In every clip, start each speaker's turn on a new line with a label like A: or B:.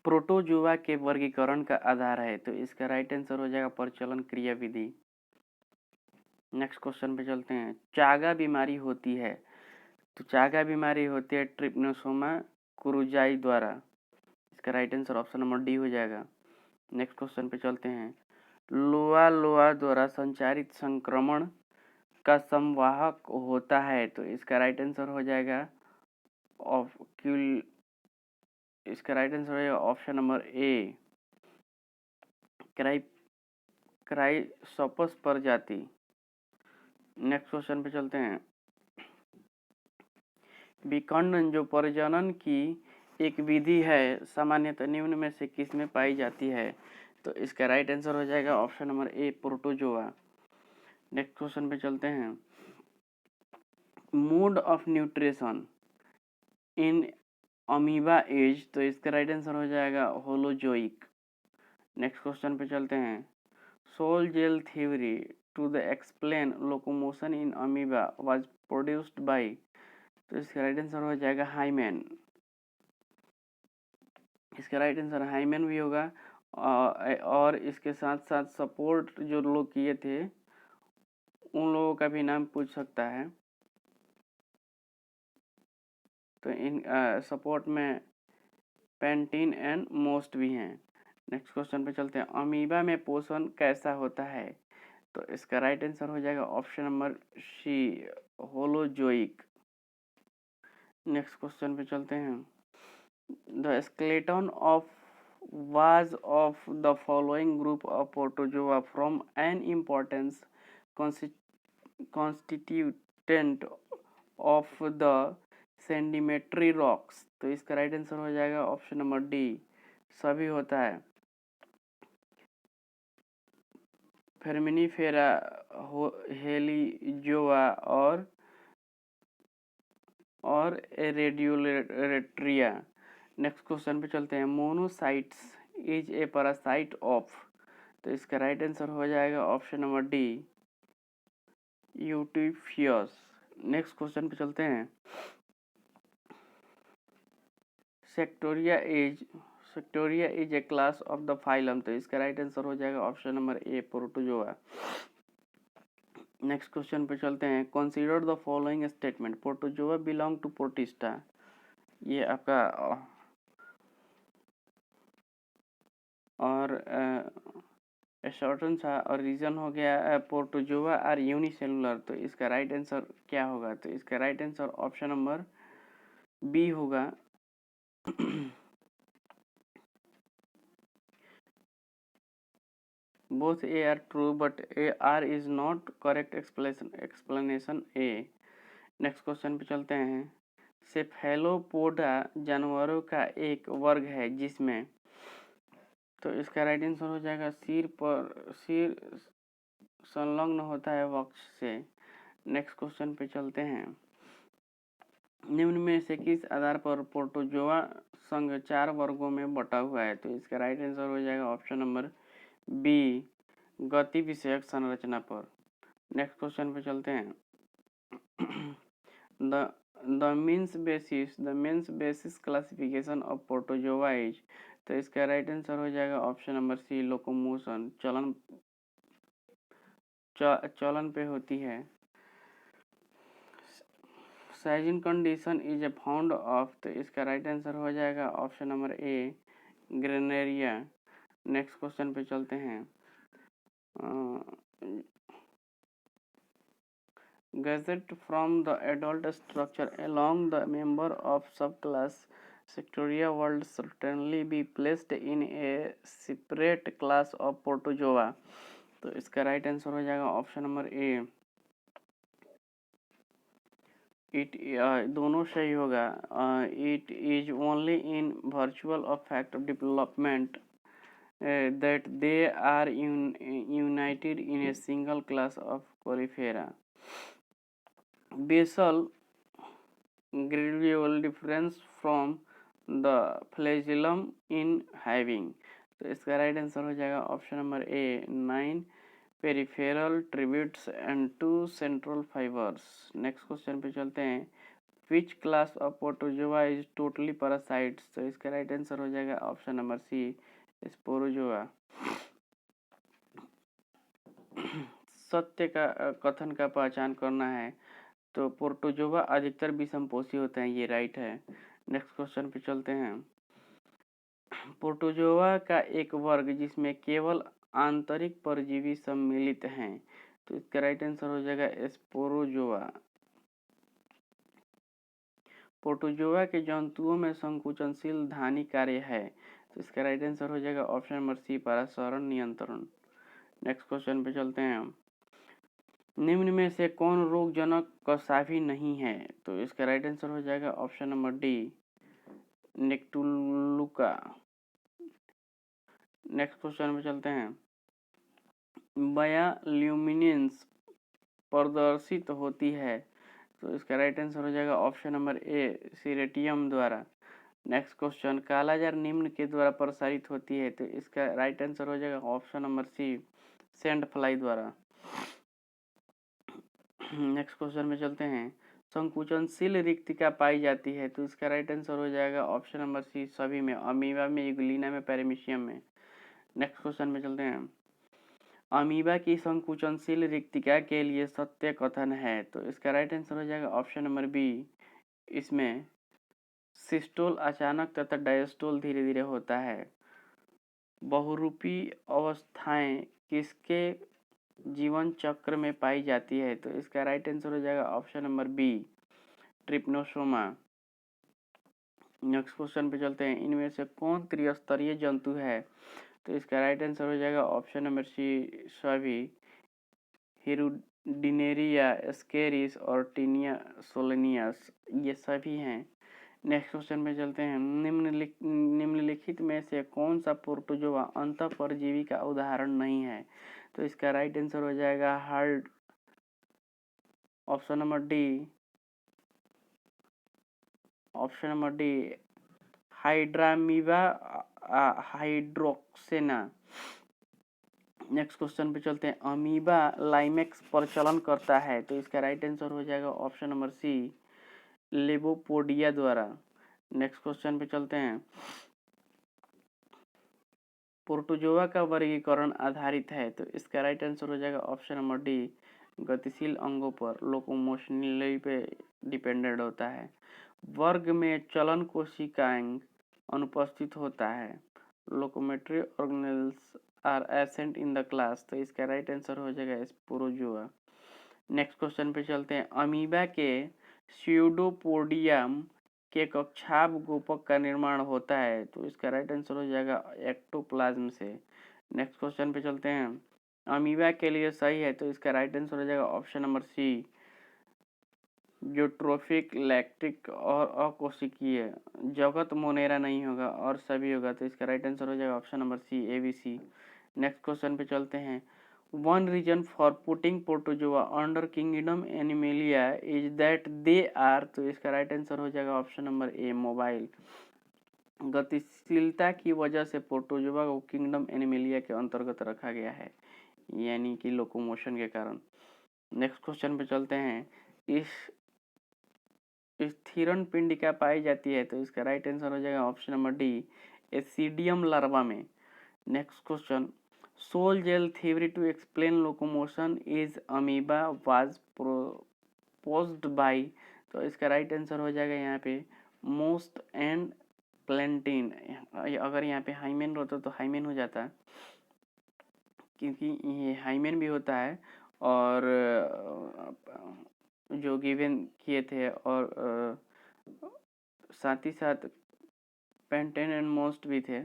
A: Protozoa के वर्गीकरण का आधार है, तो इसका राइट आंसर हो जाएगा प्रचलन क्रिया विधि। नेक्स्ट क्वेश्चन पे चलते हैं। चागा बीमारी होती है, तो चागा बीमारी होती है ट्रिप्नोसोमा कुरुजाई द्वारा। इसका right answer option number D हो जाएगा। नेक्स्ट क्वेश्चन पे चलते हैं। लोआ लोआ द्वारा संचारित संक्रमण का संवाहक होता है, तो इसका राइट आंसर हो जाएगा इसका राइट आंसर हो जाएगा ऑप्शन नंबर ए, क्राइसोपस प्रजाति। नेक्स्ट क्वेश्चन पे चलते हैं। विखंडन जो प्रजनन की एक विधि है, सामान्यतः निम्न में से किस में पाई जाती है, तो इसका राइट आंसर हो जाएगा option number A, protozoa. Next question पे चलते हैं। Mode of nutrition in amoeba as, तो इसका राइट आंसर हो जाएगा होलोजोइक। नेक्स्ट क्वेश्चन पे चलते हैं। Sol gel theory to the explain locomotion in amoeba was produced by, तो इसका राइट आंसर हो जाएगा हाइमेन। इसका राइट आंसर हाइमेन भी होगा। और इसके साथ साथ सपोर्ट जो लोग किए थे उन लोगों का भी नाम पूछ सकता है, तो इन सपोर्ट में पेंटिन एंड मोस्ट भी हैं। नेक्स्ट क्वेश्चन पे चलते हैं। अमीबा में पोषण कैसा होता है, तो इसका राइट आंसर हो जाएगा option number C, holozoic. Next question पे चलते हैं। The skeleton of was of the following group of protozoa from an importance constituent of the sedimentary rocks, तो इसका राइट आंसर हो जाएगा ऑप्शन नंबर डी, सभी होता है। फेर्मिनीफेरा, हेलिजोआ और रेडियोलेट्रिया। नेक्स्ट क्वेश्चन पे चलते हैं। Monocytes is a parasite of, तो इसका राइट आंसर हो जाएगा ऑप्शन नंबर डी, यूटिफियस। नेक्स्ट क्वेश्चन पे चलते हैं। Sectoria is a class of the phylum, तो इसका राइट आंसर हो जाएगा option number A, protozoa. Next question पे चलते हैं। Consider the following statement, protozoa belong to protista, ये आपका और शॉर्टन सा और रीजन हो गया प्रोटोजोआ आर यूनिसेलुलर, तो इसका राइट आंसर क्या होगा, तो इसका right answer option number B होगा। Both A R true but A R is not correct explanation A. Next question पे चलते हैं। सेफेलोपोडा जानवरों का एक वर्ग है जिसमें, तो इसका राइट आंसर हो जाएगा सिर संलग्न होता है वक्ष से। नेक्स्ट क्वेश्चन पे चलते हैं। निम्न में से किस आधार पर प्रोटोजोआ संघ 4 वर्गों में बटा हुआ है, तो इसका राइट आंसर हो जाएगा ऑप्शन नंबर बी, गति विषयक संरचना पर। नेक्स्ट क्वेश्चन पे चलते हैं। The means basis classification of protozoa is, तो इसका राइट आंसर हो जाएगा ऑप्शन नंबर सी, लोकोमोशन, चलन पे होती है। Sizing condition is a found of, तो इसका राइट आंसर हो जाएगा ऑप्शन नंबर ए, ग्रेनेरिया। नेक्स्ट क्वेश्चन पे चलते हैं। Gadget from the adult structure along the member of subclass Sectoria world certainly be placed in a separate class of Protozoa, तो इसका राइट आंसर हो जाएगा ऑप्शन नंबर ए, दोनों सही होगा। It is only in virtual of fact of development that they are united in a single class of corifera. Basal gradual difference from the flagellum in having, तो इसका right answer हो जाएगा option number A, 9 peripheral tributes and 2 central fibres. Next question पे चलते हैं। Which class of protozoa is totally parasites, तो इसका right answer हो जाएगा ऑप्शन नंबर सी, स्पोरोजोआ। सत्य का कथन का पहचान करना है, तो प्रोटोजोआ अधिकतर विषमपोषी होते हैं, ये राइट है। नेक्स्ट क्वेश्चन पे चलते हैं। प्रोटोजोआ का एक वर्ग जिसमें केवल आंतरिक परजीवी सम्मिलित हैं, तो इसका राइट आंसर हो जाएगा स्पोरोजोआ। प्रोटोजोआ के जंतुओं में संकुचनशील धानी कार्य है, तो इसका राइट आंसर हो जाएगा ऑप्शन नंबर सी, परासरण नियंत्रण। नेक्स्ट क्वेश्चन पे चलते हैं। निम्न में से कौन रोगजनक कसावी नहीं है, तो इसका राइट आंसर हो जाएगा option number D, noctiluca. Next question पे चलते हैं। बायोल्यूमिनेंस प्रदर्शित होती है, तो इसका राइट आंसर हो जाएगा ऑप्शन नंबर ए, सीरेटियम द्वारा। नेक्स्ट क्वेश्चन, कालाजार निम्न के द्वारा प्रसारित होती है, तो इसका राइट आंसर हो जाएगा option number C, sand fly द्वारा। नेक्स्ट क्वेश्चन में चलते हैं। संकुचनशील रिक्तिका पाई जाती है, तो इसका राइट आंसर हो जाएगा ऑप्शन नंबर सी, सभी में, अमीबा में, यूग्लिना में, पैरामीशियम में। नेक्स्ट क्वेश्चन में चलते हैं। अमीबा की संकुचनशील रिक्तिका के लिए सत्य कथन है, तो इसका राइट आंसर हो जाएगा ऑप्शन नंबर बी, इसमें सिस्टोल अचानक तथा डायस्टोल धीरे धीरे होता है। बहुरूपी अवस्थाएं किसके जीवन चक्र में पाई जाती है, तो इसका राइट आंसर हो जाएगा option number B, trypanosoma. Next question पे चलते हैं। इनमें से कौन त्रिस्तरीय जंतु है, तो इसका राइट आंसर हो जाएगा ऑप्शन नंबर सी, सभी, हिरुडिनेरिया, स्केरिस और टीनिया सोलेनियस, ये सभी हैं। नेक्स्ट क्वेश्चन पे चलते हैं। निम्नलिखित में से कौन सा प्रोटोजोआ अंतःपरजीवी का उदाहरण नहीं है, तो इसका राइट आंसर हो जाएगा hard, option number D, option number D, हाइड्रामीबा हाइड्रोक्सेना। नेक्स्ट क्वेश्चन पे चलते हैं। अमीबा लाइमेक्स प्रचलन करता है, तो इसका राइट आंसर हो जाएगा ऑप्शन नंबर सी, लेबोपोडिया द्वारा। नेक्स्ट क्वेश्चन पे चलते हैं। प्रोटोजोआ का वर्गीकरण आधारित है, तो इसका राइट आंसर हो जाएगा ऑप्शन नंबर डी, गतिशील अंगों पर, लोकोमोशनली पे डिपेंडेंट होता है। वर्ग में चलन कोशिकांग अनुपस्थित होता है। Locomotory organelles are absent in the class, तो इसका राइट आंसर हो जाएगा स्पोरोजोआ। नेक्स्ट क्वेश्चन पे चलते हैं। अमीबा के स्यूडोपोडियम के कक्षाभ गोपक का निर्माण होता है, तो इसका राइट आंसर हो जाएगा एक्टोप्लाज्म से। नेक्स्ट क्वेश्चन पे चलते हैं। अमीबा के लिए सही है, तो इसका राइट आंसर हो जाएगा option number C, eutrophic, lactic और अकोशिकीय। जगत मोनेरा नहीं होगा और सभी होगा, तो इसका राइट आंसर हो जाएगा option number C, ABC. Next question पे चलते हैं। One reason for putting protozoa under kingdom animalia is that they are, तो इसका राइट आंसर हो जाएगा ऑप्शन नंबर ए, मोबाइल। गतिशीलता की वजह से प्रोटोजोआ को किंगडम एनिमेलिया के अंतर्गत रखा गया है, यानी कि लोकोमोशन के कारण। नेक्स्ट क्वेश्चन पे चलते हैं। इस स्थिरण पिंडिका पाई जाती है, तो इसका राइट आंसर हो जाएगा ऑप्शन नंबर डी, एसिडियम लार्वा में। Next question. Sol gel theory to explain locomotion is amoeba was proposed by, तो इसका राइट आंसर हो जाएगा यहाँ पे मोस्ट एंड प्लेंटिन। अगर यहाँ पे हाइमेन होता तो हाइमेन हो जाता, क्योंकि ये हाइमेन भी होता है और जो गिवन किए थे, और साथ ही साथ पेंटेन एंड मोस्ट भी थे।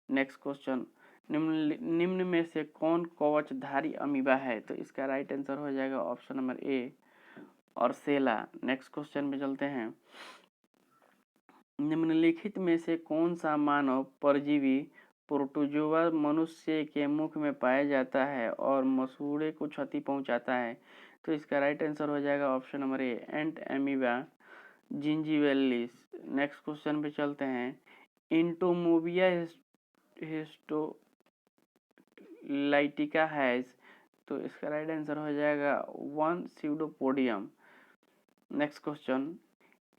A: Next question. निम्न में से कौन कवचधारी अमीबा है, तो इसका राइट आंसर हो जाएगा ऑप्शन नंबर ए, और सेला। नेक्स्ट क्वेश्चन पे चलते हैं। निम्नलिखित में से कौन सा मानव परजीवी प्रोटोजोआ मनुष्य के मुख में पाया जाता है और मसूड़े को क्षति पहुंचाता है, तो इसका राइट आंसर हो जाएगा option number A, entamoeba gingivalis. Next question पे चलते हैं। इंटोमोबिया हिस्टोलाइटिका हैज, तो इसका राइट आंसर हो जाएगा one pseudopodium. Next question.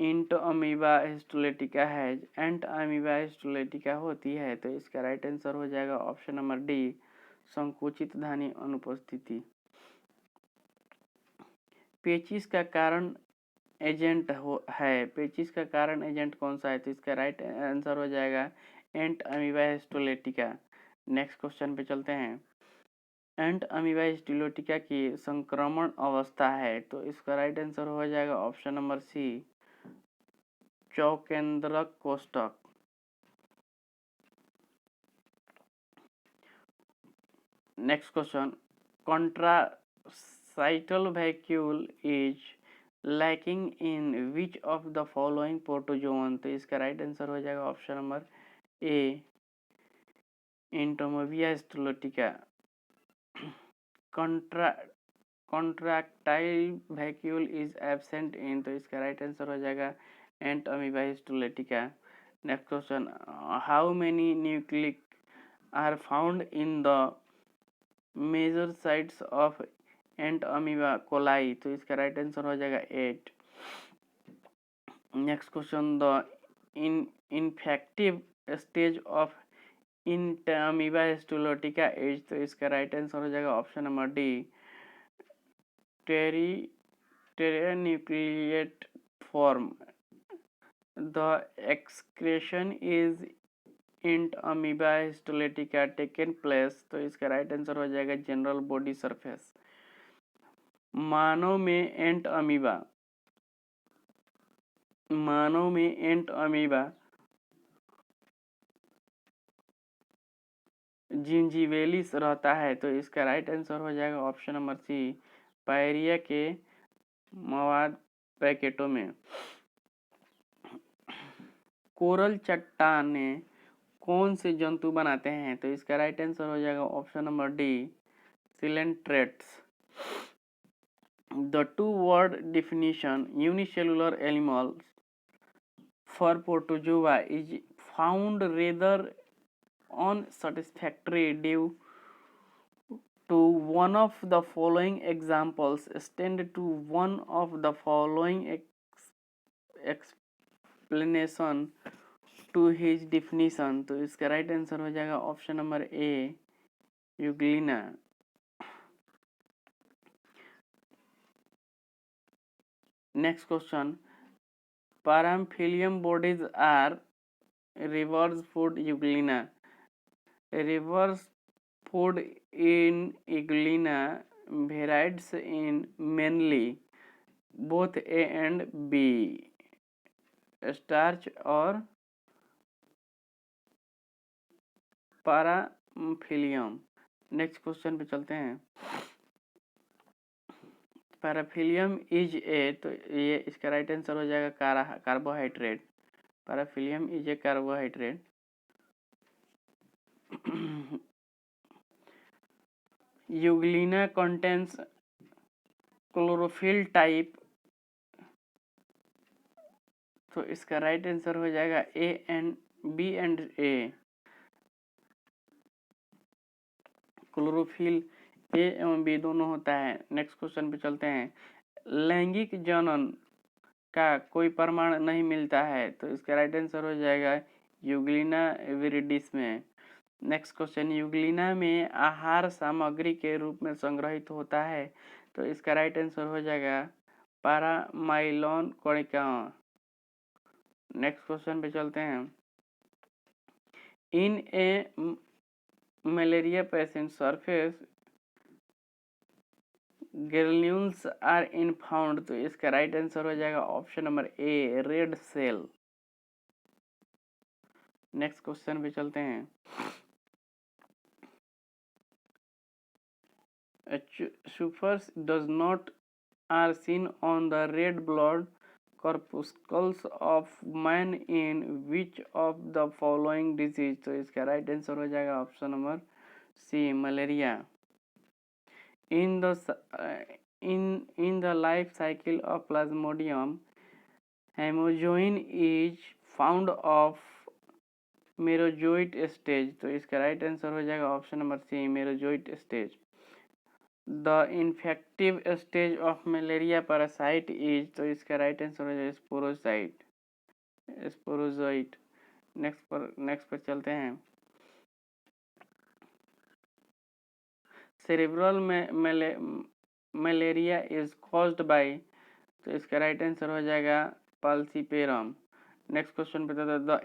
A: Entamoeba histolytica है, एंट अमीबा हिस्टोलेटिका होती है। तो इसका राइट आंसर हो जाएगा ऑप्शन नंबर डी, संकुचित धानी अनुपस्थिति। पेचिश का कारण एजेंट है, पेचिश का कारण एजेंट कौन सा है? तो इसका राइट आंसर हो जाएगा entamoeba histolytica. Next question पे चलते हैं। एंट अमीबा हिस्टोलेटिका की संक्रमण अवस्था है, तो इसका राइट आंसर हो जाएगा ऑप्शन नंबर सी, चौकेंद्रक कोष्ठक। Next question, contractile vacuole is lacking in which of the following protozoan? तो इसका राइट आंसर हो जाएगा option number A, entamoeba histolytica. Contractile vacuole is absent in, तो इसका राइट आंसर हो जाएगा entamoeba histolytica. Next question, how many nuclei are found in the major sites of entamoeba coli? तो इसका right answer हो जाएगा 8। Next question, the infective stage of amoeba histolytica as? तो इसका right answer हो जाएगा option number D, tetranucleate form. The excretion is entamoeba histolytica taken place? तो इसका राइट आंसर हो जाएगा जनरल बॉडी सरफेस। मानव में एंट अमीबा जिंजीवेलिस रहता है, तो इसका राइट आंसर हो जाएगा ऑप्शन नंबर सी, पायरिया के मवाद पैकेटों में। कोरल चट्टाने कौन से जंतु बनाते हैं? तो इसका राइट आंसर हो जाएगा option number D, coelenterates. The two word definition unicellular animals for protozoa is found rather unsatisfactory due to one of the following examples. Extend to one of the following explanation to his definition। तो इसका right answer हो जाएगा option number A, euglena. Next question, paramylum bodies are reverse food euglena। reverse food in euglena varies in mainly both A and B, starch और पैराफिलियम। Next question पे चलते हैं। पैराफिलियम is a, तो ये इसका राइट आंसर हो जाएगा कार्बोहाइड्रेट। पैराफिलियम is a carbohydrate. Euglena contains chlorophyll type, तो इसका राइट आंसर हो जाएगा B and A. Chlorophyll A एवं बी दोनों होता है। नेक्स्ट क्वेश्चन पे चलते हैं। लैंगिक जनन का कोई प्रमाण नहीं मिलता है, तो इसका राइट आंसर हो जाएगा यूग्लिना विरिडिस में। नेक्स्ट क्वेश्चन, यूग्लिना में आहार सामग्री के रूप में संग्रहित होता है, तो इसका राइट आंसर हो जाएगा पैरामाइलोन कणिका। नेक्स्ट क्वेश्चन पे चलते हैं। In a malaria patient surface granules are in found, तो इसका राइट आंसर हो जाएगा option number A, red cell. Next question पे चलते हैं। Suffers does not are seen on the red blood corpuscles of man in which of the following disease? तो इसका right answer हो जाएगा option number C, malaria. In the life cycle of Plasmodium, hemozoin is found of merozoite stage, तो इसका right answer हो जाएगा option number C, merozoite stage. The infective stage of malaria parasite is, तो इसका right answer हो जाएगा स्पोरोसाइट, sporozoite. Next पर चलते हैं। Cerebral malaria is caused by, तो इसका राइट आंसर हो जाएगा पाल्सीपेरम। नेक्स्ट क्वेश्चन पे the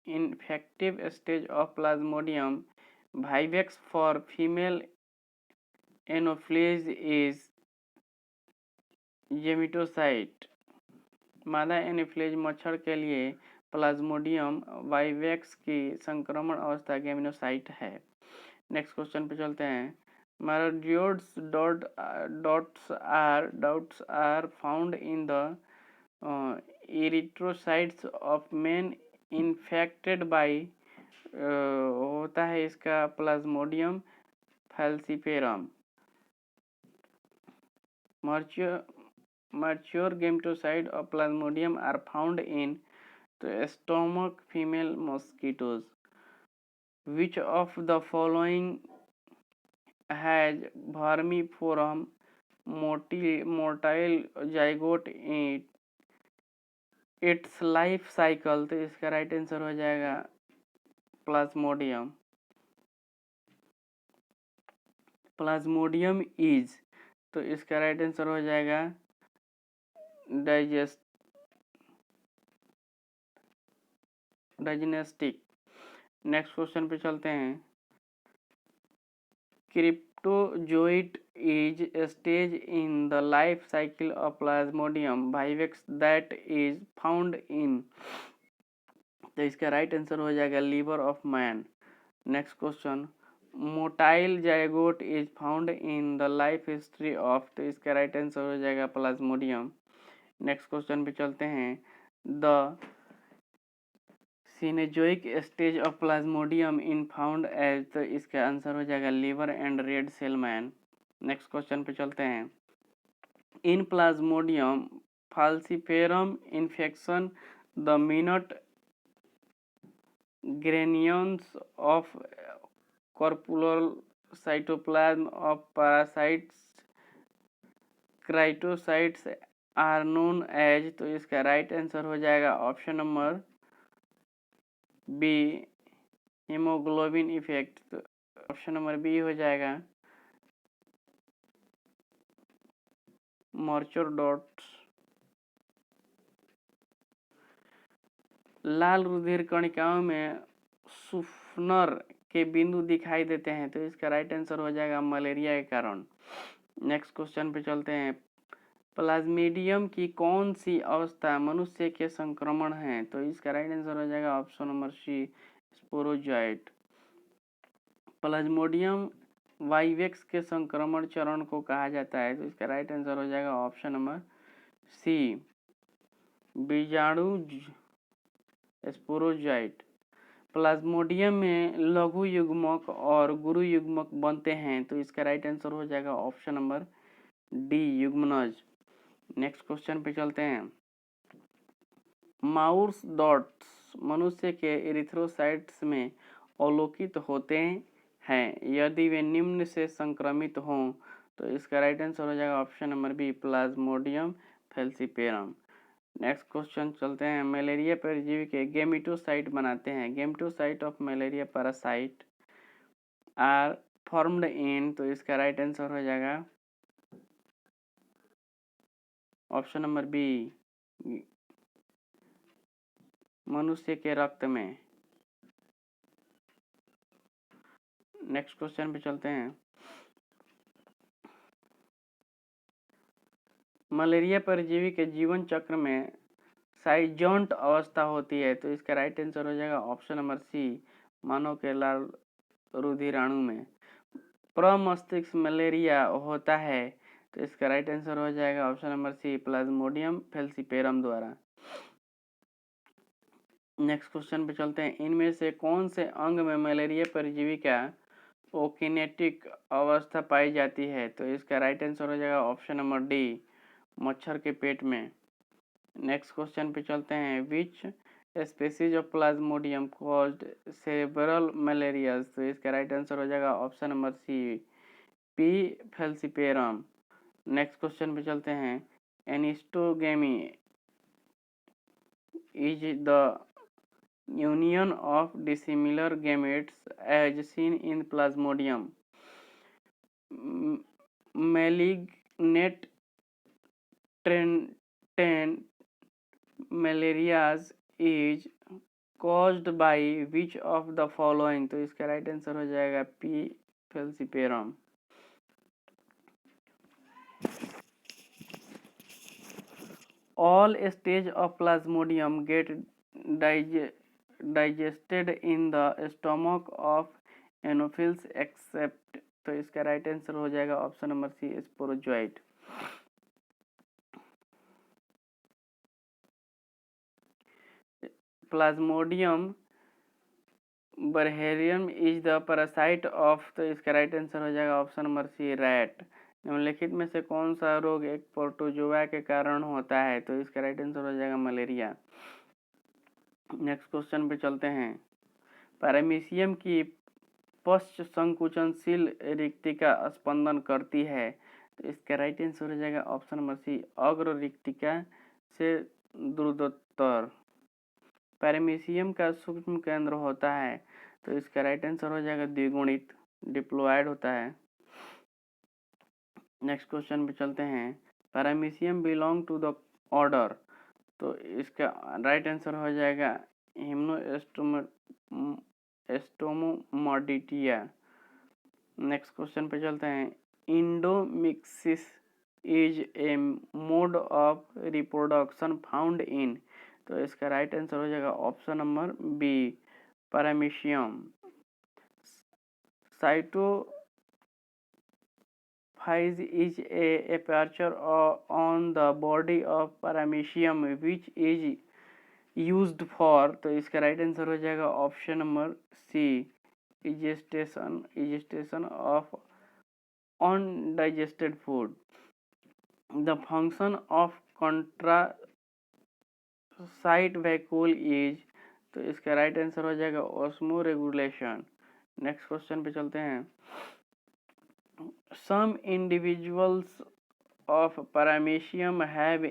A: infective stage of Plasmodium vivax for female Anopheles is gametocyte. मादा एनोफ्लीज मच्छर के लिए प्लाज्मोडियम वाइवेक्स की संक्रमण अवस्था गेमिनोसाइट है। नेक्स्ट क्वेश्चन पे चलते हैं। Maradiod's dots are found in the erythrocytes of men infected by होता है इसका Plasmodium falciparum. Mature gametocytes of plasmodium are found in the stomach female mosquitoes. Which of the following has vermiform motile zygote in its life cycle? तो इसका right answer हो जाएगा Plasmodium. Plasmodium is, तो इसका right answer हो जाएगा डाइजेनेस्टिक। Next question पे चलते हैं। Cryptozoite is a stage in the life cycle of Plasmodium vivax that is found in, तो इसका राइट आंसर हो जाएगा liver of man. Next question. Motile zygote is found in the life history of, तो इसका right answer हो जाएगा Plasmodium. Next question पे चलते हैं। द सिनेजोइक stage of plasmodium in found as, तो इसका आंसर हो जाएगा liver and red cell man. Next question पे चलते हैं। In plasmodium falciparum infection the minute granules of corpuscle cytoplasm of parasites क्राइटोसाइट्स आर नोन एज, तो इसका राइट आंसर हो जाएगा option number B haemoglobin effect. तो ऑप्शन नंबर बी हो जाएगा मॉर्चर डॉट्स। लाल रुधिर कणिकाओं में सुफनर के बिंदु दिखाई देते हैं, तो इसका राइट आंसर हो जाएगा मलेरिया के कारण। नेक्स्ट क्वेश्चन पे चलते हैं। प्लाज्मीडियम की कौन सी अवस्था मनुष्य के संक्रमण है, तो इसका राइट आंसर हो जाएगा option number C sporozoite. Plasmodium vivax के संक्रमण चरण को कहा जाता है, तो इसका राइट आंसर हो जाएगा ऑप्शन नंबर सी बीजाणु स्पोरोजोइट। प्लाज्मोडियम में लघु युग्मक और गुरु युग्मक बनते हैं, तो इसका राइट आंसर हो जाएगा ऑप्शन नंबर डी युग्मनज। नेक्स्ट क्वेश्चन पे चलते हैं। माउस डॉट्स मनुष्य के एरिथ्रोसाइट्स में अवलोकित होते हैं यदि वे निम्न से संक्रमित हों, तो इसका राइट आंसर हो जाएगा option number B plasmodium falciparum. Next question चलते हैं। मलेरिया परजीवी के गेमिटोसाइट बनाते हैं। Gametocyte of malaria parasite are formed in, तो इसका राइट आंसर हो जाएगा ऑप्शन नंबर बी मनुष्य के रक्त में। नेक्स्ट क्वेश्चन पे चलते हैं। मलेरिया परजीवी के जीवन चक्र में साइजोंट अवस्था होती है, तो इसका राइट आंसर हो जाएगा ऑप्शन नंबर सी मानव के लाल रुधिराणु में। प्रमस्तिष्क मलेरिया होता है, तो इसका राइट आंसर हो जाएगा option number C plasmodium falciparum द्वारा। नेक्स्ट क्वेश्चन पे चलते हैं। इनमें से कौन से अंग में मलेरिया परजीवी का ओकिनेटिक अवस्था पाई जाती है, तो इसका राइट आंसर हो जाएगा ऑप्शन नंबर डी मच्छर के पेट में। नेक्स्ट क्वेश्चन पे चलते हैं। Which species of plasmodium caused cerebral malaria, तो इसका राइट आंसर हो जाएगा option number C P falciparum. Next question पे चलते हैं। Anisogamy is the union of dissimilar gametes as seen in plasmodium. Malignant trend malarias is caused by which of the following? तो इसका right answer हो जाएगा P फेल्सिपेरम। All stage of plasmodium get digested in the stomach of anopheles except, तो इसका right answer हो जाएगा option number C sporozoite. Plasmodium बर्हेरियम is the parasite of, तो इसका राइट आंसर हो जाएगा ऑप्शन नंबर सी रैट। निम्नलिखित में से कौन सा रोग एक प्रोटोजोआ के कारण होता है? तो इसका राइट आंसर हो जाएगा मलेरिया। नेक्स्ट क्वेश्चन पे चलते हैं। पैरामीशियम की पश्च संकुचनशील रिक्तिका स्पंदन करती है, तो इसका राइट आंसर हो जाएगा ऑप्शन नंबर सी अग्र रिक्तिका से दूरदोत्तर। पैरामीशियम का सूक्ष्म केंद्र होता है, तो इसका राइट आंसर हो जाएगा द्विगुणित डिप्लॉयड होता है। नेक्स्ट क्वेश्चन पे चलते हैं। Paramecium belong to the order, तो इसका राइट आंसर हो जाएगा हिम्नोस्टोमोडिटिया। नेक्स्ट क्वेश्चन पे चलते हैं। Endomixis is a mode of reproduction found in, तो इसका राइट आंसर हो जाएगा option number B paramecium. Cytopyge is an aperture on the body of paramecium which is used for, तो इसका राइट आंसर हो जाएगा option number C egestion of undigested food. The function of contractile vacuole is, तो इसका right answer हो जाएगा osmo regulation. Next question पे चलते हैं। Some individuals of paramecium have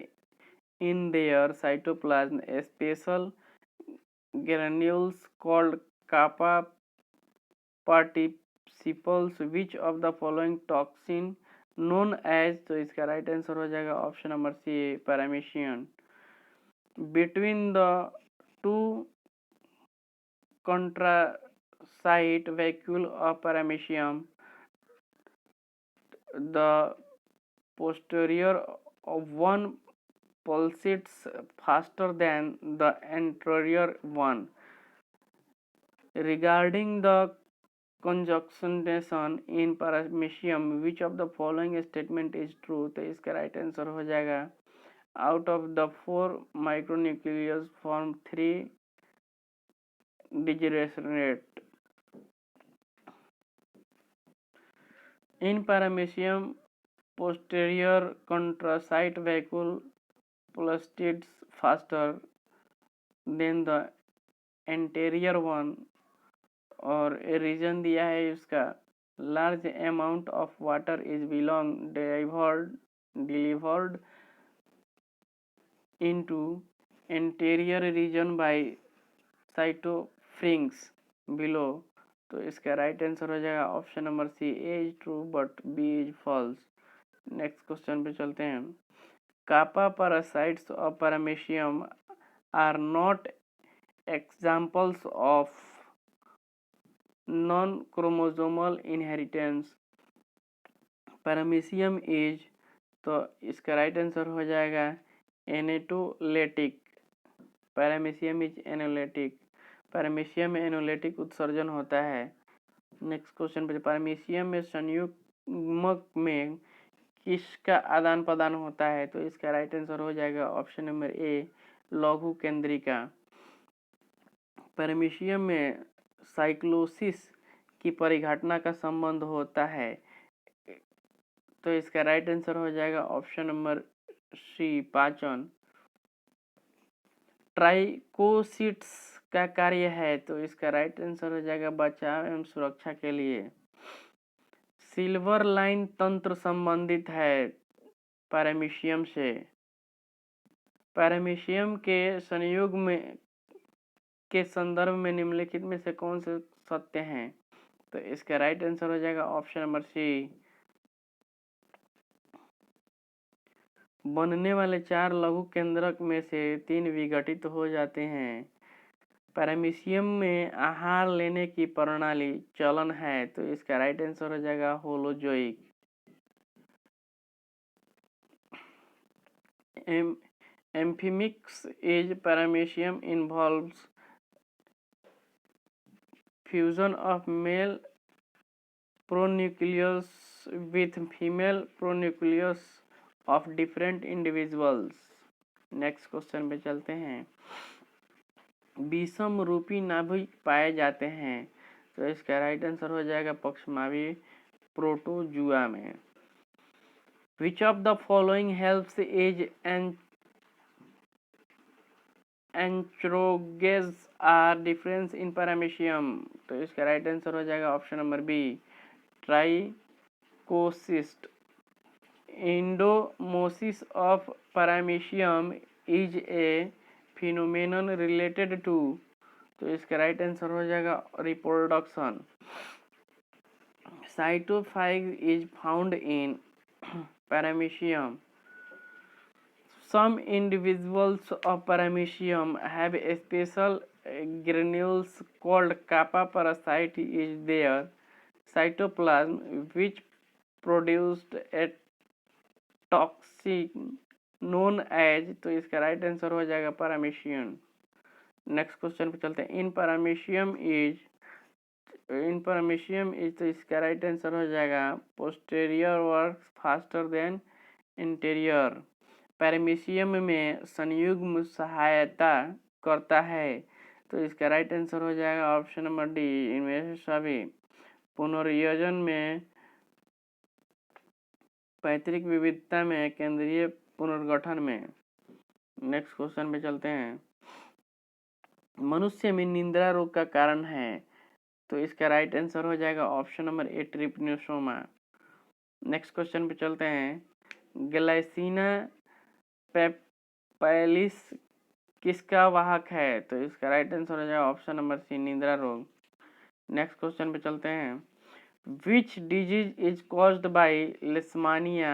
A: in their cytoplasm a special granules called kappa participles which of the following toxin known as, तो इसका right answer हो जाएगा option number C paramecium. between the two contrasite vacuole of paramecium, the posterior of one pulsates faster than the anterior one. Regarding the conjugation in paramecium, which of the following statement is true? तो इसका right answer हो जाएगा out of the 4 micronucleus form 3 degenerate. In paramecium, posterior contrasite vacuole pulsates faster than the anterior one, और reason दिया है इसका large amount of water is belong delivered into anterior region by cytopharynx below, तो इसका right answer हो जाएगा option number C A is true but B is false. Next question पे चलते हैं। Kappa parasites of paramecium are not examples of non chromosomal inheritance. Paramecium is, तो इसका right answer हो जाएगा ammonotelic. Paramecium is ammonotelic. Paramecium में ammonotelic उत्सर्जन होता है। नेक्स्ट क्वेश्चन पे, पैरामीशियम में संयुग्मक में किसका आदान प्रदान होता है? तो इसका राइट आंसर हो जाएगा ऑप्शन नंबर ए लघु केंद्रिका। पैरामीशियम में साइक्लोसिस की परिघटना का संबंध होता है, तो इसका राइट आंसर हो जाएगा ऑप्शन नंबर सी पाचन। ट्राइकोसिट्स का कार्य है, तो इसका राइट आंसर हो जाएगा बचाव एवं सुरक्षा के लिए। सिल्वर लाइन तंत्र संबंधित है पैरामीशियम से। पैरामीशियम के संयोग में के संदर्भ में निम्नलिखित में से कौन से सत्य हैं? तो इसका राइट आंसर हो जाएगा ऑप्शन नंबर सी। बनने वाले 4 लघु केंद्रक में से 3 विघटित हो जाते हैं। पैरामीशियम में आहार लेने की प्रणाली चलन है, तो इसका राइट आंसर हो जाएगा holozoic. Amphimixis is paramecium involves fusion of male pronucleus with female pronucleus of different individuals। Next question पे चलते हैं। विषम रूपी नाभिक पाए जाते हैं, तो इसका राइट आंसर हो जाएगा पक्षमावी प्रोटोजुआ में। Which of the following helps age anchorage are difference in paramecium? तो इसका राइट आंसर हो जाएगा option number B trichocyst. Endomesis of paramecium is a phenomenon related to, तो इसका राइट आंसर हो जाएगा reproduction. Cytopyge is found in paramecium। Some individuals of paramecium have a special granules called kappa parasite is their cytoplasm which produced a toxic known as, तो इसका right answer हो जाएगा paramecium. Next question पे चलते हैं। इन paramecium is, तो इसका right answer हो जाएगा posterior works faster than interior. Paramecium में संयुग्म सहायता करता है, तो इसका राइट आंसर हो जाएगा ऑप्शन नंबर डी इनमें से सभी। पुनर्योजन में, पैतृक विविधता में, केंद्रीय पुनर्गठन में। नेक्स्ट क्वेश्चन पे चलते हैं। मनुष्य में निद्रा रोग का कारण है, तो इसका राइट आंसर हो जाएगा ऑप्शन नंबर ए ट्रिपनोसोमा। नेक्स्ट क्वेश्चन पे चलते हैं। ग्लाइसिना पैपिलिस किसका वाहक है, तो इसका राइट आंसर हो जाएगा ऑप्शन नंबर सी निद्रा रोग। नेक्स्ट क्वेश्चन पे चलते हैं। Which disease is caused by Leishmania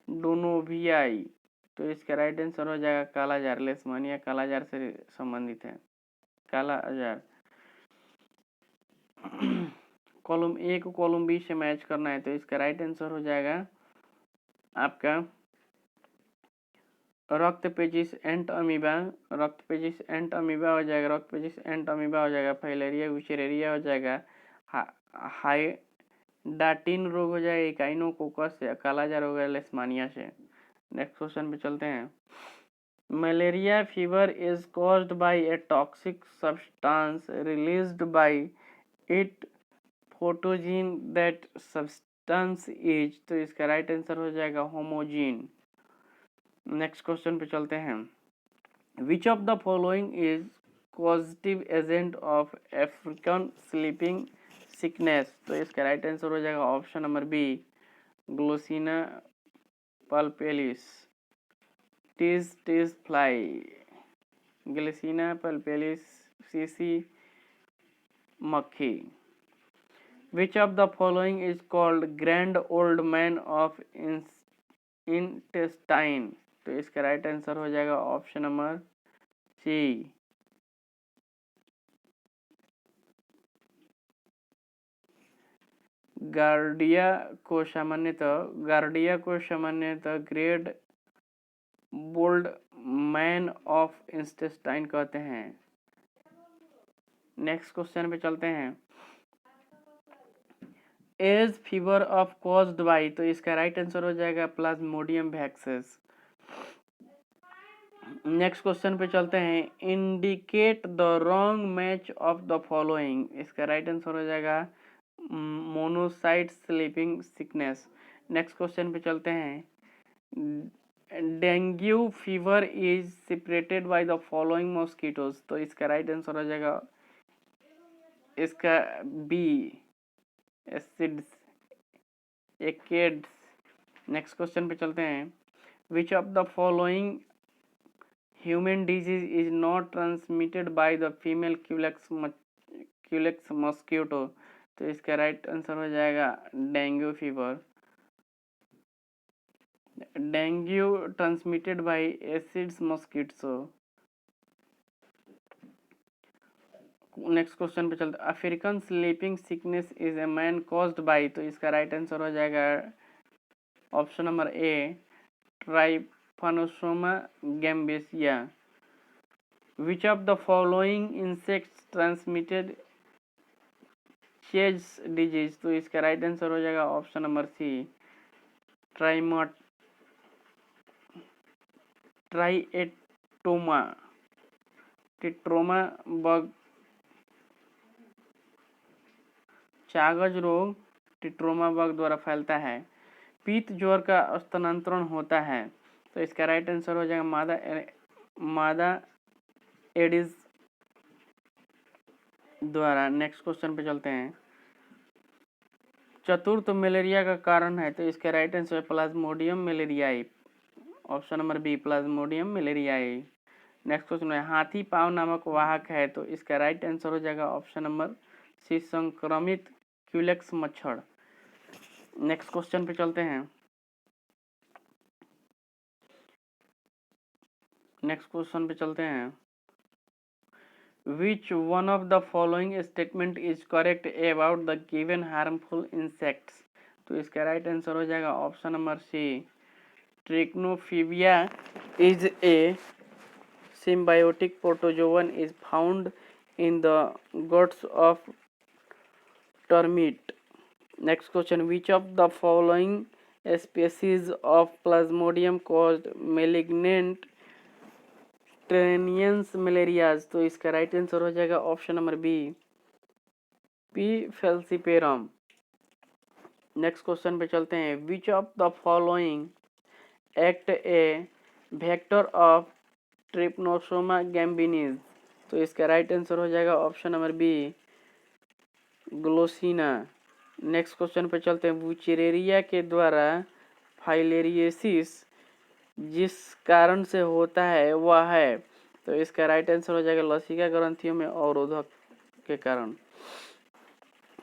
A: donnovii? तो इसका राइट आंसर हो जाएगा कालाजार। लेशमानिया कालाजार से संबंधित है। कालाजार कॉलम ए को कॉलम बी से मैच करना है, तो इसका राइट आंसर हो जाएगा आपका रक्त पेचिस एंट अमीबा। रक्त पेचिस एंट अमीबा हो जाएगा। रक्त पेचिस एंट अमीबा हो जाएगा। फाइलेरिया विशेरेरिया हो जाएगा। हाइडाटिन रोग हो जाएगा इकाइनोकोकस से। कालाजार हो गया लेशमानिया से। नेक्स्ट क्वेश्चन पे चलते हैं। Malaria fever is caused by a toxic substance released by it photogene that substance is, तो इसका राइट आंसर हो जाएगा होमोजीन। नेक्स्ट क्वेश्चन पे चलते हैं। Which of the following is causative agent of African sleeping sickness, तो इसका राइट आंसर हो जाएगा option number B glossina palpalis. Tsetse fly, glossina palpalis सीसी मक्खी। Which of the following is called grand old man of intestine, तो इसका right answer हो जाएगा ऑप्शन नंबर सी गार्डिया को सामान्यतः great bold man of intestine कहते हैं। नेक्स्ट क्वेश्चन पे चलते हैं। As fever of caused by, तो इसका राइट आंसर हो जाएगा प्लाज्मोडियम वैक्सीस। नेक्स्ट क्वेश्चन पे चलते हैं। Indicate the wrong match of the following, इसका राइट आंसर हो जाएगा monocyte sleeping sickness. Next question पे चलते हैं। Dengue fever is separated by the following mosquitoes, तो इसका राइट आंसर हो जाएगा इसका बी एसिड्स एकेड्स। नेक्स्ट क्वेश्चन पे चलते हैं, which of the following human disease is not transmitted by the female Culex mosquito. तो इसका राइट आंसर हो जाएगा dengue fever. Dengue transmitted by aedes mosquito. Next question पे चलते, African sleeping sickness is a man caused by. तो इसका right answer हो जाएगा option number A, trypanosoma gambiense. Which of the following insects transmitted चेज disease. तो इसका right answer हो जाएगा ऑप्शन नंबर सी, ट्राइएटोमा टिट्रोमा बग। चागज रोग टिट्रोमा बग द्वारा फैलता है। पीत ज्वर का स्थानांतरण होता है। तो इसका राइट आंसर हो जाएगा मादा एडिस द्वारा। नेक्स्ट क्वेश्चन पे चलते हैं, चतुर्थ मलेरिया का कारण है। तो इसका राइट आंसर है plasmodium malariae, option number B, plasmodium malariae. Next question है, हाथी पांव नामक वाहक है। तो इसका राइट आंसर हो जाएगा ऑप्शन नंबर सी, संक्रमित क्यूलेक्स मच्छर। नेक्स्ट क्वेश्चन पे चलते हैं, which one of the following statement is correct about the given harmful insects. तो इसका राइट आंसर हो जाएगा option number C, trichonympha is a symbiotic protozoan is found in the guts of termite. Next question, which of the following species of plasmodium caused malignant tertians malarias. तो इसका right answer हो जाएगा option number B, P falciparum. Next question पे चलते हैं, which of the following act a vector of trypanosoma gambiense. तो इसका right answer हो जाएगा option number B, glossina. Next question पे चलते हैं, वुचेरेरिया के द्वारा फाइलेरियोसिस जिस कारण से होता है वह है। तो इसका राइट आंसर हो जाएगा लसिका ग्रंथियों में अवरोधक के कारण।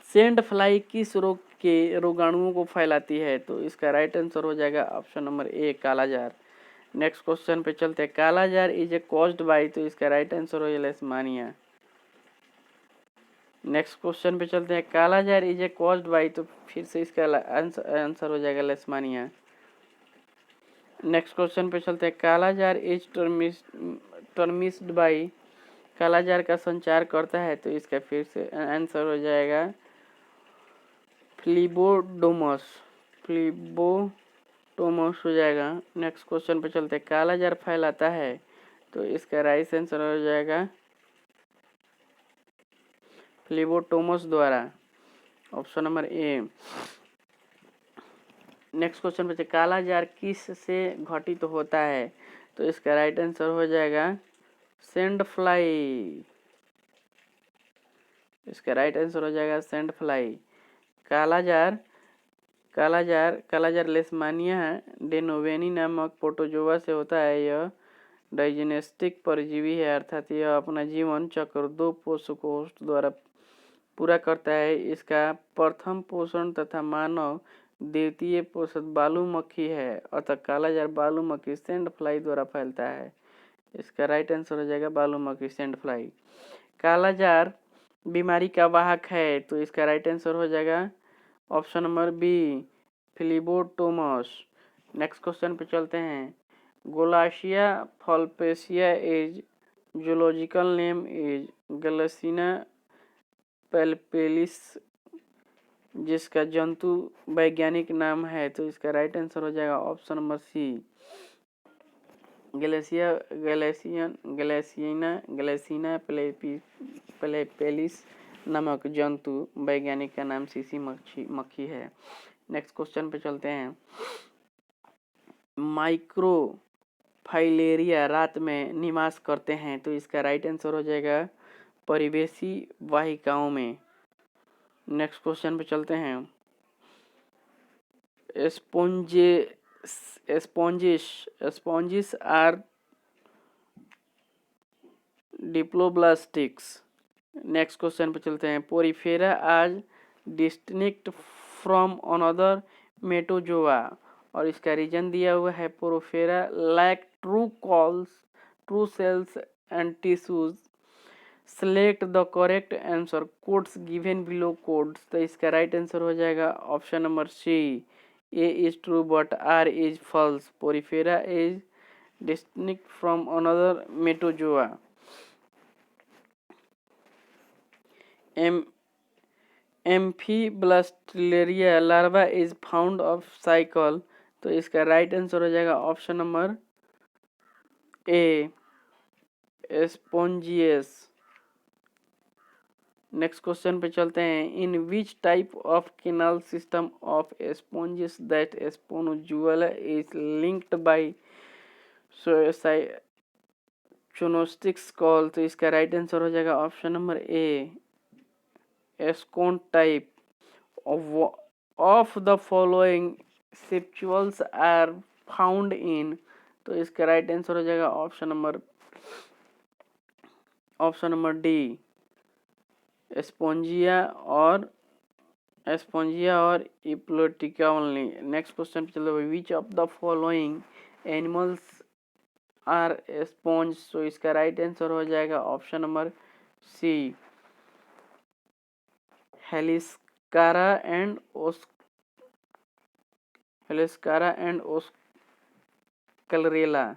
A: सेंड फ्लाई किस रोग के रोगाणुओं को फैलाती है। तो इसका राइट आंसर हो जाएगा option number A, kalaazar. Next question पे चलते हैं, kalaazar is a caused by. तो इसका राइट आंसर हो जाएगा लेशमानिया। नेक्स्ट क्वेश्चन पे चलते हैं, kalaazar is a caused by. तो फिर से इसका आंसर हो जाएगा लेशमानिया। नेक्स्ट क्वेश्चन पे चलते हैं, कालाजार इज टर्मिस्ड बाय। कालाजार का संचार करता है। तो इसका फिर से आंसर हो जाएगा फ्लीबोडोमस हो जाएगा। नेक्स्ट क्वेश्चन पे चलते हैं, कालाजार फैलाता है। तो इसका राइट आंसर हो जाएगा फ्लीबोटोमस द्वारा, ऑप्शन नंबर ए। नेक्स्ट क्वेश्चन पे, कालाजार किस से घटित होता है। तो इसका राइट आंसर हो जाएगा सैंड फ्लाई। इसका राइट आंसर हो जाएगा सैंड फ्लाई। कालाजार लेशमानिया डेनोवेनी नामक प्रोटोजोआ से होता है। यह डाइजेनेस्टिक परजीवी है, अर्थात यह अपना जीवन चक्र 2 पोषकों द्वारा पूरा करता है। इसका प्रथम पोषण तथा मानव द्वितीय पोषक बालू मक्खी है, अतः कालाजार बालू मक्खी सैंड फ्लाई द्वारा फैलता है। इसका राइट आंसर हो जाएगा बालू मक्खी सैंड फ्लाई। कालाजार बीमारी का वाहक है। तो इसका राइट आंसर हो जाएगा option number B, phlebotomus. Next question पे चलते हैं, glossina palpalis is zoological name is glossina palpalis, जिसका जंतु वैज्ञानिक नाम है। तो इसका राइट आंसर हो जाएगा ऑप्शन नंबर सी, गैलेसिना पैल्पेलिस नामक जंतु वैज्ञानिक का नाम सीसी मक्खी है। नेक्स्ट क्वेश्चन पे चलते हैं, माइक्रोफाइलेरिया रात में निवास करते हैं। तो इसका राइट आंसर हो जाएगा परिवेशी वाहिकाओं में। नेक्स्ट क्वेश्चन पे चलते हैं, Sponges are डिप्लोब्लास्टिक्स। नेक्स्ट क्वेश्चन पे चलते हैं। पोरीफेरा आज डिस्टिंक्ट फ्रॉम अनदर मेटोजोआ, और इसका रीजन दिया हुआ है porifera lack true cells and tissues. Select the correct answer, codes given below codes. तो इसका राइट आंसर हो जाएगा option number C, A is true but R is false. Porifera is distinct from another metazoa. Amphiblastula larva is found of cycle. तो इसका right answer हो जाएगा option number A, sponges. Next question पे चलते हैं। In which type of canal system of sponges that स्पोंजुला is linked by choanocytes call. तो इसका right answer हो जाएगा option number A, ascon type. Of the following spicules are found in. तो इसका right answer हो जाएगा ऑप्शन नंबर डी, स्पोंजिया और इप्लोटिका only. Next question पे चलो। Which of the following animals are sponge. तो इसका राइट आंसर हो जाएगा option number C, halisarca and oscarella.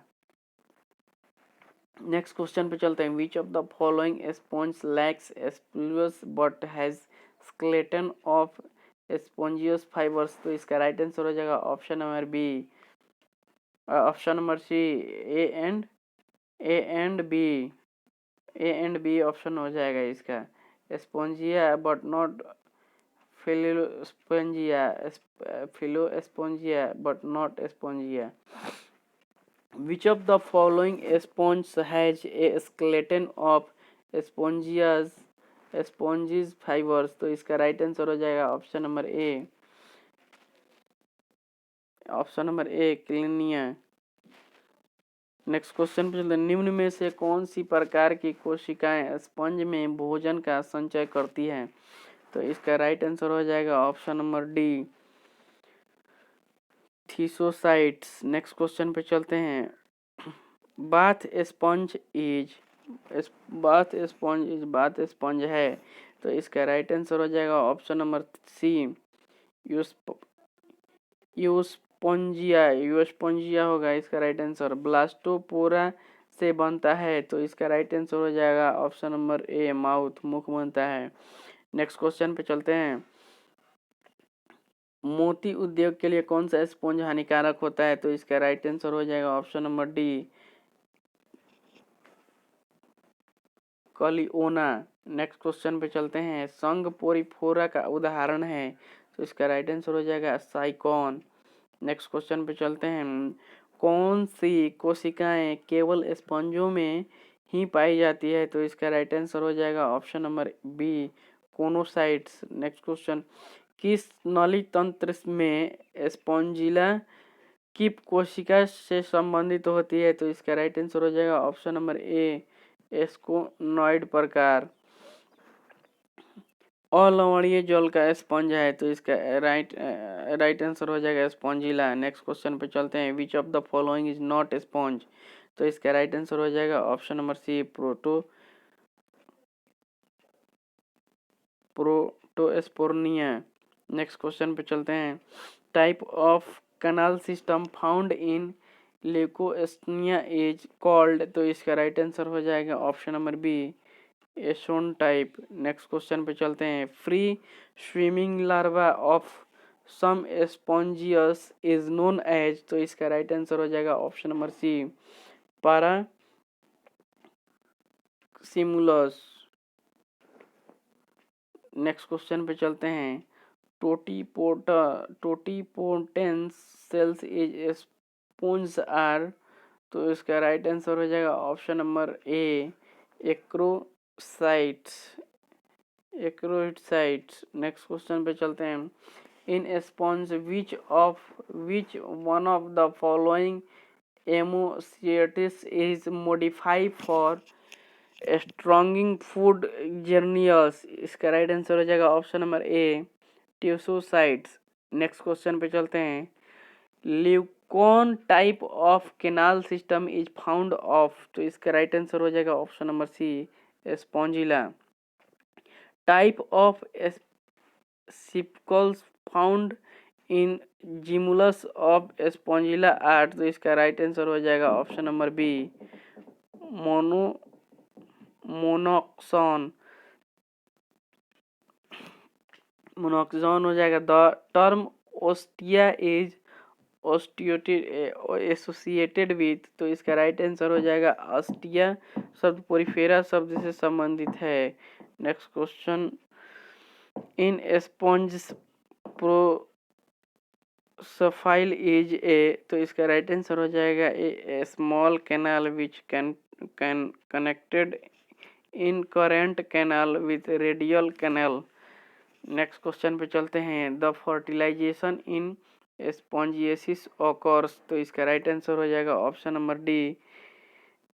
A: Next question पे चलते हैं। Which of the following sponge lacks spicules but has skeleton of spongin fibers. तो इसका राइट आंसर हो जाएगा option number C, A and B option हो जाएगा इसका। Spongia but not phyllospongia but not spongia. Which of the following sponge has a skeleton of sponges fibers। तो इसका right answer हो जाएगा option number A, cliona. Next question पे चलते हैं। निम्न में से कौन सी प्रकार की कोशिकाएं स्पंज में भोजन का संचय करती हैं। तो इसका राइट आंसर हो जाएगा option number D, thesocytes. Next question पे चलते हैं। बाथ स्पंज है। तो इसका राइट आंसर हो जाएगा ऑप्शन नंबर सी, यूस्पोंजिया होगा इसका राइट आंसर। ब्लास्टोपोरा से बनता है। तो इसका राइट आंसर हो जाएगा ऑप्शन नंबर ए, माउथ, मुख बनता है। नेक्स्ट क्वेश्चन पे चलते हैं। मोती उद्योग के लिए कौन सा स्पंज हानिकारक होता है। तो इसका राइट आंसर हो जाएगा option number D, cliona. Next question पे चलते हैं। संघ पोरीफोरा का उदाहरण है। तो इसका राइट आंसर हो जाएगा साइकॉन। नेक्स्ट क्वेश्चन पे चलते हैं। कौन सी कोशिकाएं केवल स्पंजों में ही पाई जाती है। तो इसका राइट आंसर हो जाएगा option number B, choanocytes. Next question. किस नली तंत्र में स्पॉन्जिला की कोशिका से संबंधित होती है। तो इसका राइट आंसर हो जाएगा ऑप्शन नंबर ए, एस्कोनॉइड प्रकार। अलवणीय जल का स्पंज है। तो इसका राइट आंसर हो जाएगा स्पॉन्जिला। नेक्स्ट क्वेश्चन पे चलते हैं। Which of the following is not sponge. तो इसका राइट आंसर हो जाएगा option number C, proterospongia. Next question पे चलते हैं। Type of canal system found in leucosolenia is called. तो इसका राइट आंसर हो जाएगा option number B, ascon type. Next question पे चलते हैं। Free swimming larva of some sponges is known as. तो इसका राइट आंसर हो जाएगा option number C, पैरासिमुलस। Next question पे चलते हैं। Totipotent cells is sponge are. तो इसका राइट आंसर हो जाएगा option number A, archaeocytes. Next question पे चलते हैं। In a sponge, which one of the following amniotes is modified for storing food gemmules? इसका राइट आंसर हो जाएगा option number A, thesocytes. Next question पे चलते हैं। Leucon type of canal system is found of, तो इसका right answer हो जाएगा option number C, spongilla. Type of spicules found in gemmules of spongilla are, तो इसका राइट आंसर हो जाएगा ऑप्शन नंबर बी, मोनोक्सॉन हो जाएगा। The term ostia is associated with, तो इसका राइट आंसर हो जाएगा ऑस्टिया शब्द पोरिफेरा शब्द से संबंधित है। Next question. In sponge prosopyle is a, तो इसका राइट आंसर हो जाएगा a small canal which can connected in current canal with radial canal. Next question पे चलते हैं। The fertilization in sponges occurs, तो इसका राइट आंसर हो जाएगा option number D,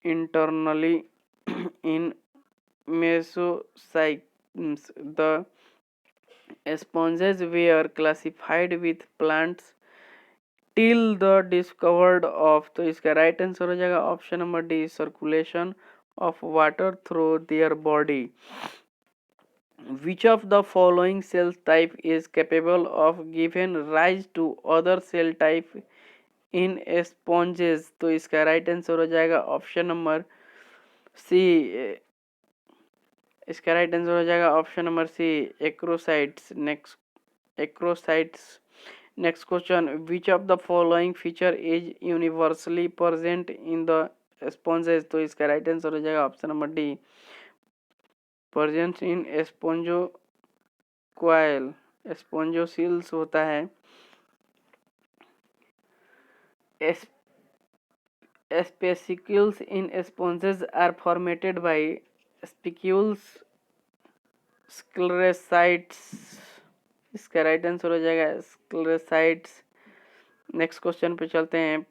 A: internally in mesenchymes. The sponges were classified with plants till the discovered of, तो इसका right answer हो जाएगा option number D, circulation of water through their body. Which of the following cell type is capable of giving rise to other cell type in sponges, तो इसका right answer हो जाएगा option number सी, इसका right answer हो जाएगा option number C, archaeocytes. Next question. Which of the following feature is universally present in the sponges, तो इसका right answer हो जाएगा option number D, presence in spongocoel, spongocoels होता है। Spicules in sponges are formatted by spicules sclerocytes, इसका right answer हो जाएगा स्क्लेरोसाइट्स। Next question पे चलते हैं।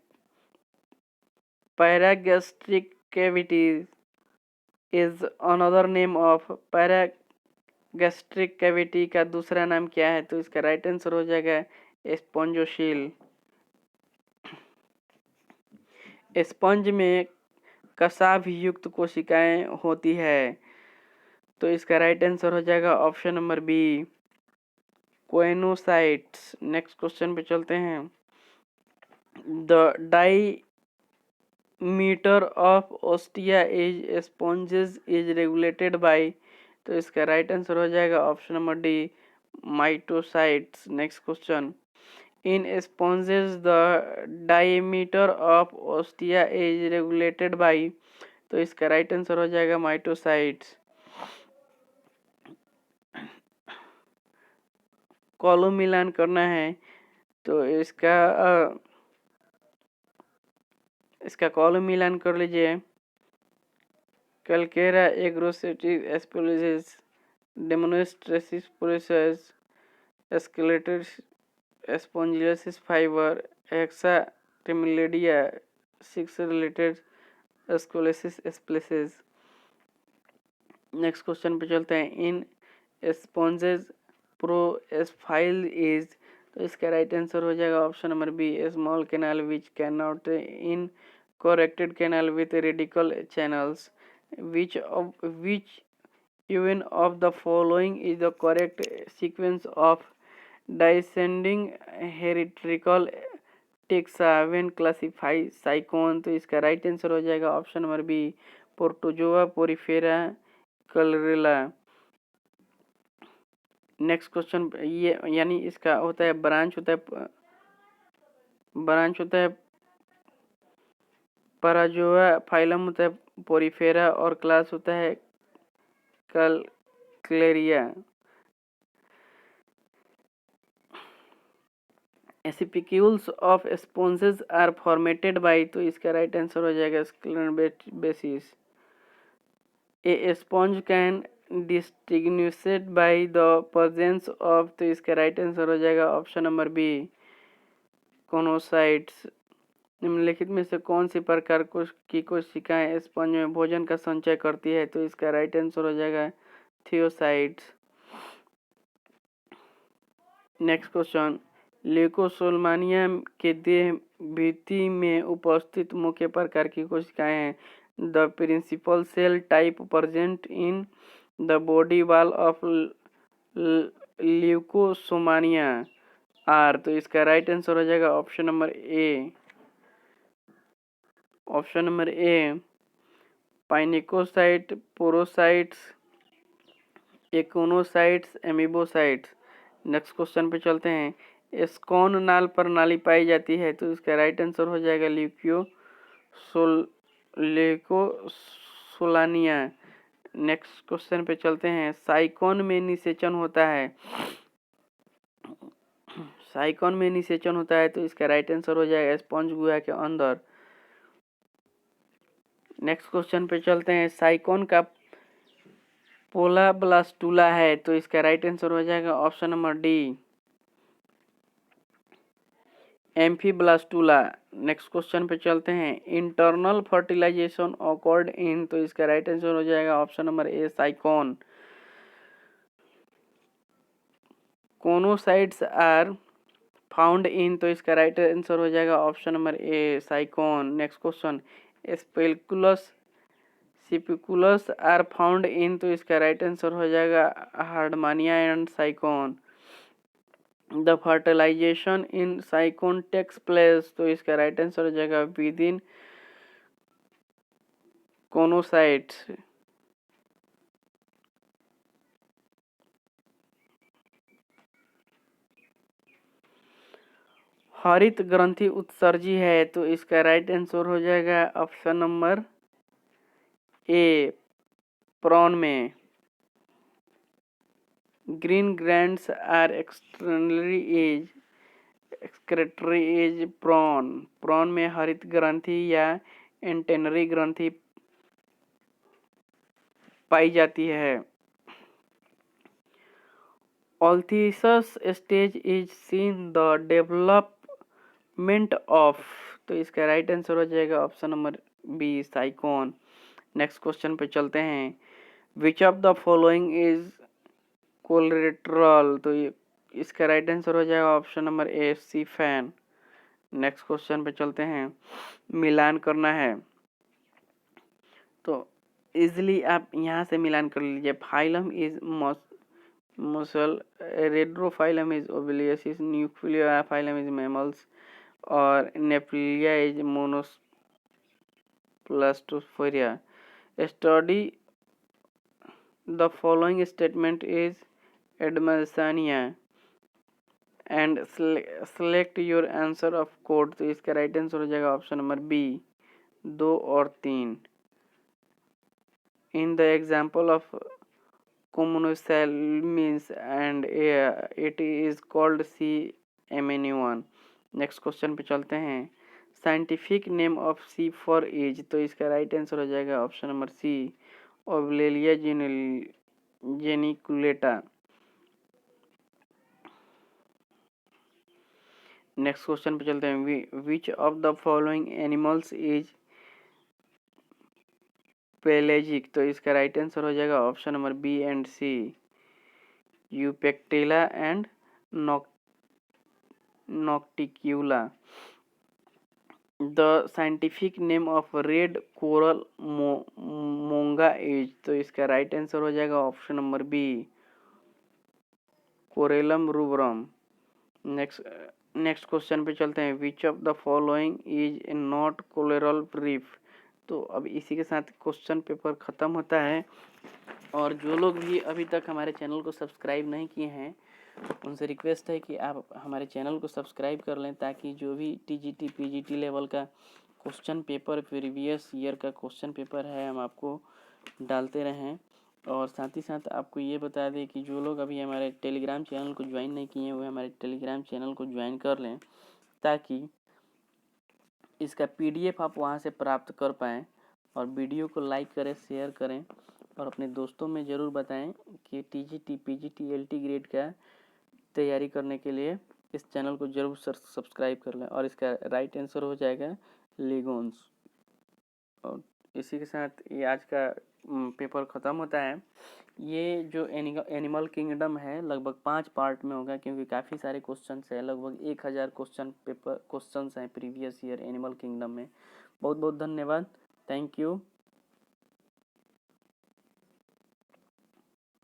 A: Paragastric cavity is another name of, paragastric cavity का दूसरा नाम क्या है, तो इसका राइट आंसर हो जाएगा स्पॉन्जोसील। स्पंज में कसाव युक्त कोशिकाएं होती है, तो इसका राइट आंसर हो जाएगा option number B, choanocytes. Next question पे चलते हैं। The diameter of ostia is sponges is regulated by, तो इसका राइट आंसर हो जाएगा option number D, myocytes. Next question. In sponges the diameter of ostia is regulated by, तो इसका right answer हो जाएगा माइटोसाइट्स। कॉलम मिलान करना है, तो इसका कॉलम मिलान कर लीजिए। कैलकेरा एग्रोसेटिक एस्पोलिसिस, डेमोनेस्ट्रेसिस process, skeleted spongin fiber, hexactinellida, six related स्कोलेसिस स्प्लेसेस। नेक्स्ट क्वेश्चन पे चलते हैं। इन स्पॉन्जेस प्रोसोफाइल इज, तो इसका राइट आंसर हो जाएगा option number B, small canal which can not in corrected canal with radical channels. Which even of the following is the correct sequence of descending hierarchical taxa when classify sycon, तो इसका right answer हो जाएगा option number B, parazoa porifera calcarea. Next question, ये यानी इसका होता है branch होता है पैराजोआ, फाइलम होता है पोरिफेरा और क्लास होता है calcarea. Spicules of sponges are formatted by, तो इसका राइट आंसर हो जाएगा scleroblasts. A sponge can distinguished by the presence of, तो इसका राइट आंसर हो जाएगा ऑप्शन नंबर बी, कोनोसाइट्स। निम्नलिखित में से कौन सी प्रकार की कोशिकाएं स्पंज में भोजन का संचय करती है, तो इसका राइट आंसर हो जाएगा थियोसाइट्स। नेक्स्ट क्वेश्चन, ल्यूकोसोल्मानिया के देह भित्ति में उपस्थित मुख्य प्रकार की कोशिकाएं हैं। The principal cell type present in the body wall of leucosolenia are, तो इसका राइट आंसर हो जाएगा option number A, option number A pinacocytes, porocytes, choanocytes, amoebocytes. Next question पे चलते हैं, एस्कॉन नाल प्रणाली पाई जाती है, तो इसका राइट आंसर हो जाएगा ल्यूकोसोलानिया। नेक्स्ट क्वेश्चन पे चलते हैं, साइकोन में निषेचन होता है, साइकोन में निषेचन होता है, तो इसका राइट आंसर हो जाएगा स्पंज गुहा के अंदर। नेक्स्ट क्वेश्चन पे चलते हैं, साइकोन का पोला ब्लास्टुला है, तो इसका राइट आंसर हो जाएगा option number D, amphiblastula. Next question पे चलते हैं, इंटरनल फर्टिलाइजेशन ऑकर्ड इन, तो इसका राइट आंसर हो जाएगा option number A, sycon. Choanocytes are found in, तो इसका राइट आंसर हो जाएगा option number A, sycon. Next question, spicules spicules are found in, तो इसका राइट आंसर हो जाएगा हार्डमानिया and sycon. The fertilization in sycon takes place, तो इसका राइट आंसर हो जाएगा विद इन कोनोसाइट्स। हरित ग्रंथि उत्सर्जी है, तो इसका राइट आंसर हो जाएगा ऑप्शन नंबर ए, प्रॉन में। Green glands are excretory as prawn, prawn में हरित ग्रंथि या एंटेनरी ग्रंथि पाई जाती है। Olynthus stage is seen the development of, तो इसका राइट आंसर हो जाएगा option number B, sycon. Next question पे चलते हैं, which of the following is collateral, तो इसका राइट आंसर हो जाएगा option number A, sea fan. Next question पे चलते हैं, मिलान करना है, तो इजिली आप यहाँ से मिलान कर लीजिए। फाइलम इज मसल, रेड्रोफाइलम इज ओबेलियसिस, न्यूक्लिया फाइलम इज मैमल्स, और neopilina is monoplacophora. Study the following statement is एडमसनिया and select your answer of code, तो इसका राइट आंसर हो जाएगा ऑप्शन नंबर बी, 2 और 3। In the example of communosalmins and it is called CMNE1। Next question पे चलते हैं, scientific name of sea fur as, तो इसका राइट आंसर हो जाएगा option number C, obelia geniculata. Next question पे चलते हैं, which of the following animals is pelagic, तो इसका राइट आंसर हो जाएगा option number B and C, euplectella and noctiluca. The scientific name of red coral मोंगा इज, तो इसका राइट आंसर हो जाएगा option number B, corallium rubrum. Next question पे चलते हैं, which of the following is not coral reef, तो अब इसी के साथ क्वेश्चन पेपर ख़त्म होता है। और जो लोग भी अभी तक हमारे चैनल को सब्सक्राइब नहीं किए हैं, उनसे रिक्वेस्ट है कि आप हमारे चैनल को सब्सक्राइब कर लें, ताकि जो भी टीजीटी पीजीटी लेवल का क्वेश्चन पेपर, प्रीवियस ईयर का क्वेश्चन पेपर है, हम आपको डालते रहें। और साथ ही साथ आपको ये बता दें कि जो लोग अभी हमारे टेलीग्राम चैनल को ज्वाइन नहीं किए हैं, वो हमारे टेलीग्राम चैनल को ज्वाइन कर लें, ताकि इसका PDF आप वहाँ से प्राप्त कर पाएँ। और वीडियो को लाइक करें, शेयर करें और अपने दोस्तों में ज़रूर बताएं कि टीजीटी पीजीटी एलटी ग्रेड का तैयारी करने के लिए इस चैनल को जरूर सब्सक्राइब कर लें। और इसका राइट आंसर हो जाएगा लेगोन्स। और इसी के साथ ये आज का पेपर ख़त्म होता है। ये जो एनिमल किंगडम है लगभग 5 पार्ट में होगा, क्योंकि काफ़ी सारे क्वेश्चन है, लगभग 1000 क्वेश्चन हैं प्रीवियस ईयर एनिमल किंगडम में। बहुत बहुत धन्यवाद, थैंक यू।